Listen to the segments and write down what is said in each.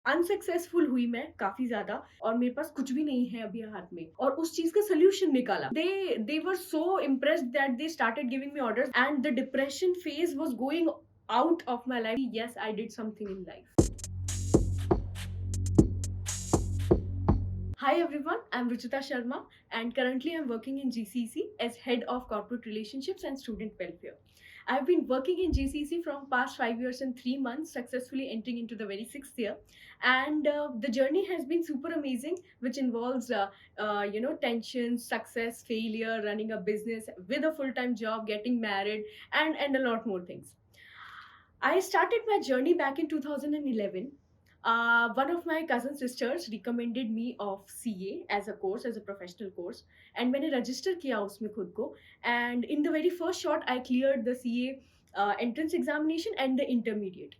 Unsuccessful हुई मैं काफ़ी ज़्यादा और मेरे पास कुछ भी नहीं है अभी हाथ में और उस चीज़ का सॉल्यूशन निकाला। They were so impressed that they started giving me orders and the depression phase was going out of my life. Yes, I did something in life. Hi everyone, I'm Ruchita Sharma and currently I'm working in GCC as Head of Corporate Relationships and Student Welfare. I've been working in GCC from past 5 years and 3 months, successfully entering into the very sixth year. And the journey has been super amazing, which involves, tensions, success, failure, running a business with a full-time job, getting married, and a lot more things. I started my journey back in 2011. One of my cousin sisters recommended me of CA as a course, as a professional course, and मैंने register किया उसमें खुद को. And in the very first shot, I cleared the CA entrance examination and the intermediate.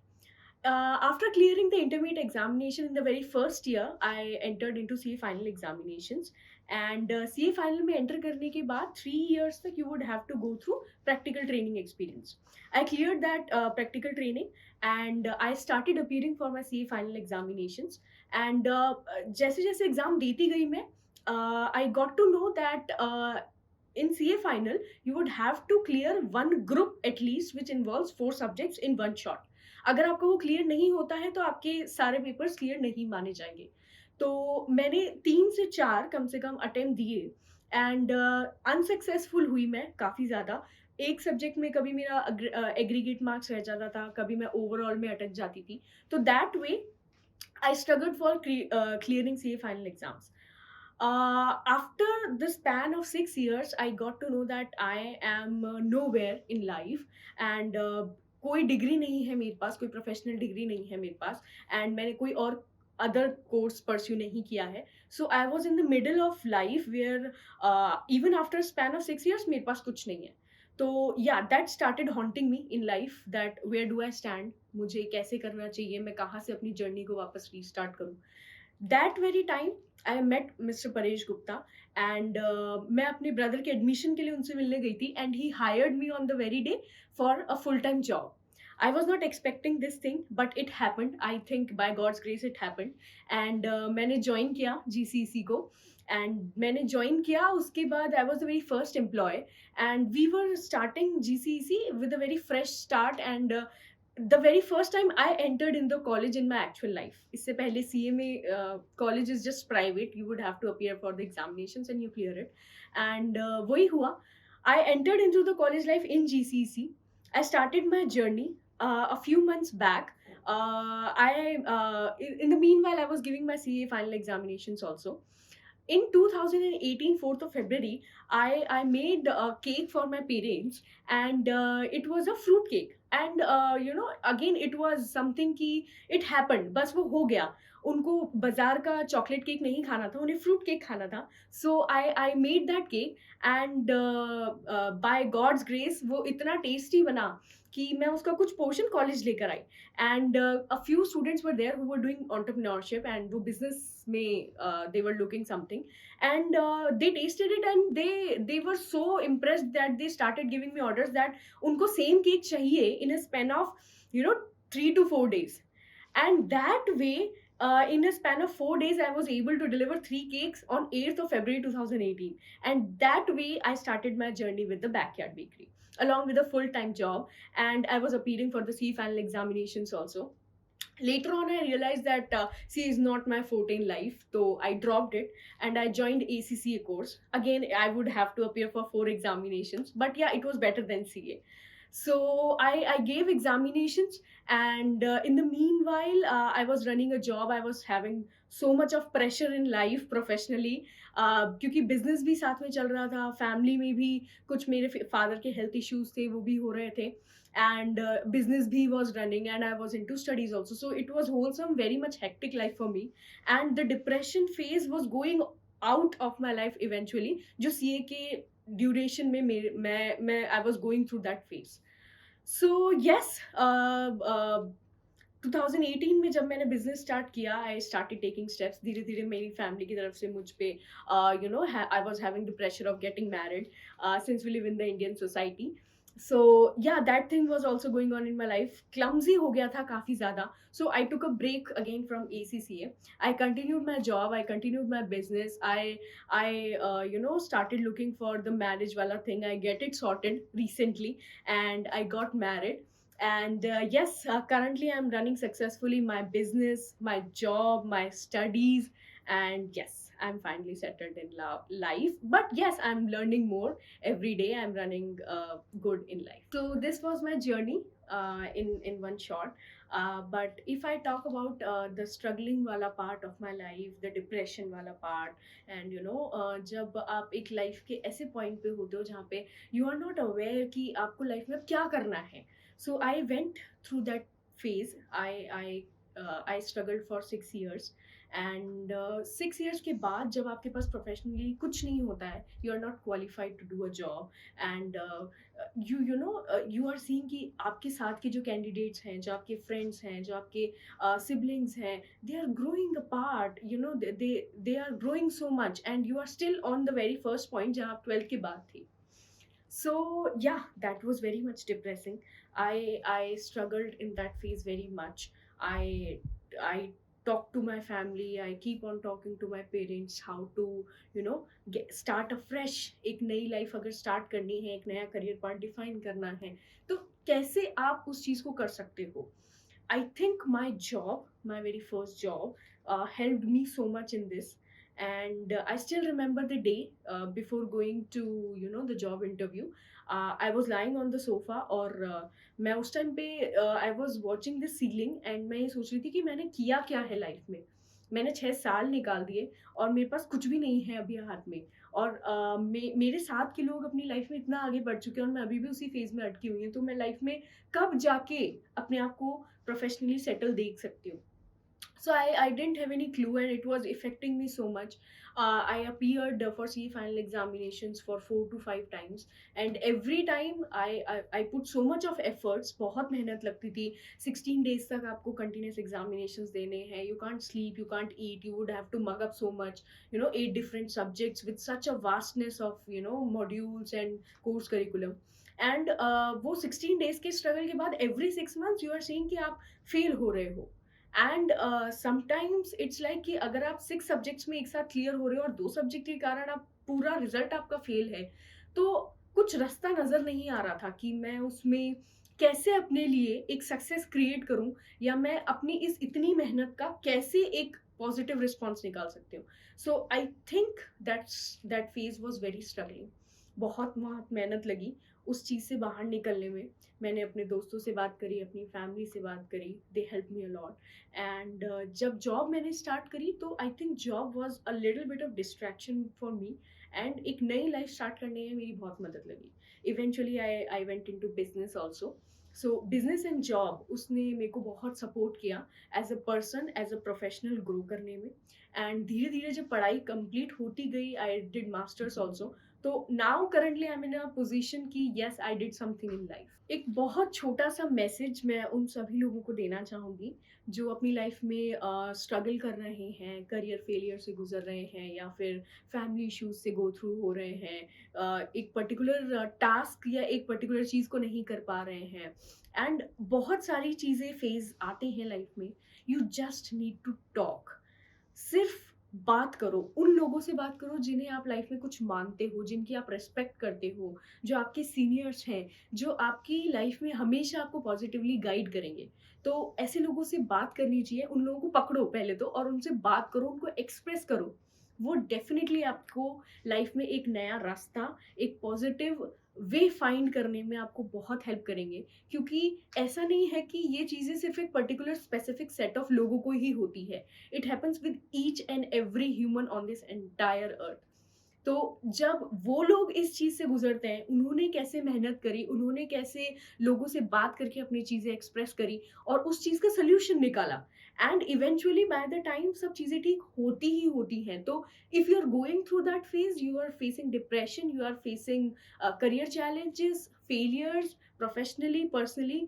After clearing the intermediate examination in the very first year, I entered into CA final examinations. And CA final में enter करने के बाद 3 years तक you would have to go through practical training experience. I cleared that practical training and I started appearing for my CA final examinations. And जैसे जैसे exam देती गई मैं, I got to know that in CA final you would have to clear one group at least, which involves 4 subjects in one shot. अगर आपका वो clear नहीं होता है तो आपके सारे पेपर्स क्लियर नहीं माने जाएंगे. तो मैंने 3 से 4 कम से कम अटेम्प्ट दिए एंड अनसक्सेसफुल हुई मैं काफ़ी ज़्यादा. एक सब्जेक्ट में कभी मेरा एग्रीगेट मार्क्स रह जाता था, कभी मैं ओवरऑल में अटक जाती थी. तो that way I struggled for clearing CA final exams. After the span of 6 years, I got to know that I am nowhere in life and कोई डिग्री नहीं है मेरे पास, कोई प्रोफेशनल डिग्री नहीं है मेरे पास एंड मैंने कोई और अदर कोर्स परस्यू नहीं किया है. So I was in the middle of life where even after span of 6 years मेरे पास कुछ नहीं है. तो yeah that started haunting me in life that where do I stand, मुझे कैसे करना चाहिए, मैं कहाँ से अपनी जर्नी को वापस रीस्टार्ट करूँ. That very time I met mister Paresh Gupta and मैं अपने ब्रदर के एडमिशन के लिए उनसे मिलने गई थी and he hired me on the very day for a full time job. I was not expecting this thing, but it happened. I think by God's grace it happened. And मैंने join किया GCC को. And मैंने join किया उसके बाद I was the very first employee. And we were starting GCC with a very fresh start and the very first time I entered in the college in my actual life. इससे पहले CA में college is just private. You would have to appear for the examinations and you clear it. And वही हुआ. I entered into the college life in GCC. I started my journey a few months back. In the meanwhile, I was giving my CA final examinations also. In 2018 4th of February, I made a cake for my parents and it was a fruit cake. And again it was something ki it happened, बस वो हो गया. उनको बाजार का chocolate cake नहीं खाना था, उन्हें फ्रूट केक खाना था. So I made that cake and by God's grace वो इतना टेस्टी बना कि मैं उसका कुछ पोर्शन कॉलेज लेकर आई. And a few students were there who were doing entrepreneurship and वो बिजनेस में they were looking something and they tasted it and they were so impressed that they started giving me orders that उनको same cake चाहिए in a span of 3 to 4 days. And that way in a span of 4 days I was able to deliver 3 cakes on 8th of February 2018. And that way I started my journey with the Backyard Bakery along with a full-time job. And I was appearing for the C final examinations also. Later on I realized that C is not my forte in life, so I dropped it and I joined ACCA course. Again I would have to appear for 4 examinations, but yeah, it was better than CA. So I gave examinations and in the meanwhile I was running a job. I was having so much of pressure in life professionally क्योंकि business भी साथ में चल रहा था, family में भी कुछ मेरे फादर के हेल्थ इश्यूज थे, वो भी हो रहे थे. And business bhi was running and I was into studies also, so it was wholesome, very much hectic life for me. And the depression phase was going out of my life eventually, जो CA के duration में मैं I was going through that phase. So yes, 2018 में जब मैंने business start किया, I started taking steps. धीरे धीरे मेरी फैमिली की तरफ से मुझ पे I was having the pressure of getting married since we live in the Indian society. So yeah that thing was also going on in my life. Clumsy हो गया था काफ़ी ज़्यादा. So I took a break again from ACCA. I continued my job, I continued my business. I you know started looking for the marriage wala thing. I get it sorted recently and I got married. And yes, currently I'm running successfully my business, my job, my studies. And yes, I'm finally settled in life. But yes, I'm learning more every day. I'm running good in life. So this was my journey in one short. But if I talk about the struggling wala part of my life, the depression wala part, and जब आप एक life के ऐसे point पे होते हो जहाँ पे यू आर नॉट अवेयर कि आपको लाइफ में अब क्या करना है. So I went through that phase. I struggled for 6 years. And 6 years के बाद जब आपके पास प्रोफेशनली कुछ नहीं होता है, you are not qualified to do a job. And you are seeing कि आपके साथ के जो कैंडिडेट्स हैं, जो आपके फ्रेंड्स हैं, जो आपके सिबलिंग्स हैं, they are growing apart. They are growing so much and you are still on the very first point जहाँ आप 12th के बाद थे. So yeah, that was very much depressing. I struggled in that phase very much. I talk to my family. I keep on talking to my parents how to start afresh. एक नई life अगर start करनी है, एक नया career part define करना है, तो कैसे आप उस चीज को कर सकते हो. I think my job, my very first job, helped me so much in this. And I still remember the day before going to the job interview. I was lying on the sofa और मैं उस time पे I was watching the ceiling and मैं ये सोच रही थी कि मैंने किया क्या है लाइफ में. मैंने 6 साल निकाल दिए और मेरे पास कुछ भी नहीं है अभी हाथ में. और मेरे साथ के लोग अपनी लाइफ में इतना आगे बढ़ चुके हैं और मैं अभी भी उसी फेज में अटकी हुई हूँ. तो मैं लाइफ में कब जाके अपने आप को प्रोफेशनली सेटल देख सकती हूँ. So I didn't have any clue and it was affecting me so much. I appeared for CE final examinations for 4 to 5 times and every time I put so much of efforts. बहुत मेहनत लगती थी. 16 days तक आपको continuous examinations देने हैं. You can't sleep, you can't eat, you would have to mug up so much. 8 different subjects with such a vastness of modules and course curriculum. And वो 16 days के स्ट्रगल के बाद every 6 months you are seeing कि आप fail हो रहे हो. And sometimes it's like कि अगर आप 6 सब्जेक्ट्स में एक साथ क्लियर हो रहे हो और 2 सब्जेक्ट के कारण आप पूरा रिजल्ट आपका फेल है, तो कुछ रास्ता नजर नहीं आ रहा था कि मैं उसमें कैसे अपने लिए एक सक्सेस क्रिएट करूं या मैं अपनी इस इतनी मेहनत का कैसे एक पॉजिटिव रिस्पॉन्स निकाल सकती हूँ. So I think that phase was very struggling. बहुत बहुत मेहनत लगी उस चीज़ से बाहर निकलने में. मैंने अपने दोस्तों से बात करी, अपनी फैमिली से बात करी. They help me a lot. And जब जॉब मैंने स्टार्ट करी तो I think job was a little bit of distraction for me. And एक नई लाइफ स्टार्ट करने में मेरी बहुत मदद लगी. Eventually I went into business also. So business and job उसने मेरे को बहुत सपोर्ट किया as a person, as a professional grow करने में. एंड धीरे धीरे जब पढ़ाई कंप्लीट होती गई, आई डिड मास्टर्स ऑल्सो. तो now currently I am in a position कि yes I did something in life. एक बहुत छोटा सा मैसेज मैं उन सभी लोगों को देना चाहूँगी जो अपनी लाइफ में स्ट्रगल कर रहे हैं, करियर फेलियर से गुजर रहे हैं या फिर फैमिली इश्यूज से गो थ्रू हो रहे हैं, एक पर्टिकुलर टास्क या एक पर्टिकुलर चीज़ को नहीं कर पा रहे हैं. एंड बहुत सारी चीज़ें फेज आते हैं लाइफ में. You just need to talk. सिर्फ बात करो, उन लोगों से बात करो जिन्हें आप लाइफ में कुछ मानते हो, जिनकी आप रिस्पेक्ट करते हो, जो आपके सीनियर्स हैं, जो आपकी लाइफ में हमेशा आपको पॉजिटिवली गाइड करेंगे. तो ऐसे लोगों से बात करनी चाहिए. उन लोगों को पकड़ो पहले तो और उनसे बात करो, उनको एक्सप्रेस करो. वो डेफिनेटली आपको लाइफ में एक नया रास्ता, एक पॉजिटिव वे फाइंड करने में आपको बहुत हेल्प करेंगे. क्योंकि ऐसा नहीं है कि ये चीज़ें सिर्फ एक पर्टिकुलर स्पेसिफिक सेट ऑफ लोगों को ही होती है. It happens with each and every human on this entire earth. तो जब वो लोग इस चीज़ से गुजरते हैं, उन्होंने कैसे मेहनत करी, उन्होंने कैसे लोगों से बात करके अपनी चीज़ें एक्सप्रेस करी और उस चीज़ का सोल्यूशन निकाला. And eventually by the time सब चीज़ें ठीक होती ही होती हैं. तो if you are going through that phase, you are facing depression, you are facing career challenges, failures, professionally, personally,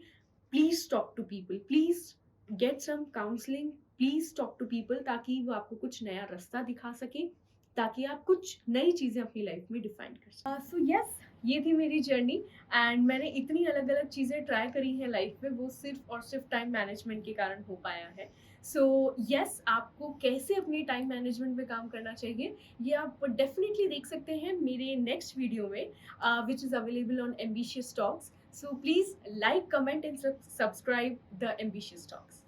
please talk to people. Please get some counselling. Please talk to people ताकि वो आपको कुछ नया रास्ता दिखा सके, ताकि आप कुछ नई चीज़ें अपनी लाइफ में डिफाइन कर सकें. सो यस, ये थी मेरी जर्नी एंड मैंने इतनी अलग-अलग चीज़ें ट्राई करी हैं लाइफ में, वो सिर्फ़ और सिर्फ़ टाइम मैनेजमेंट के कारण हो पाया है। सो येस, आपको कैसे अपनी टाइम मैनेजमेंट में काम करना चाहिए, ये आप डेफ़िनिटली देख सकते हैं मेरे नेक्स्ट वीडियो में which is available on ambitious talks. So please like, comment and subscribe the ambitious talks.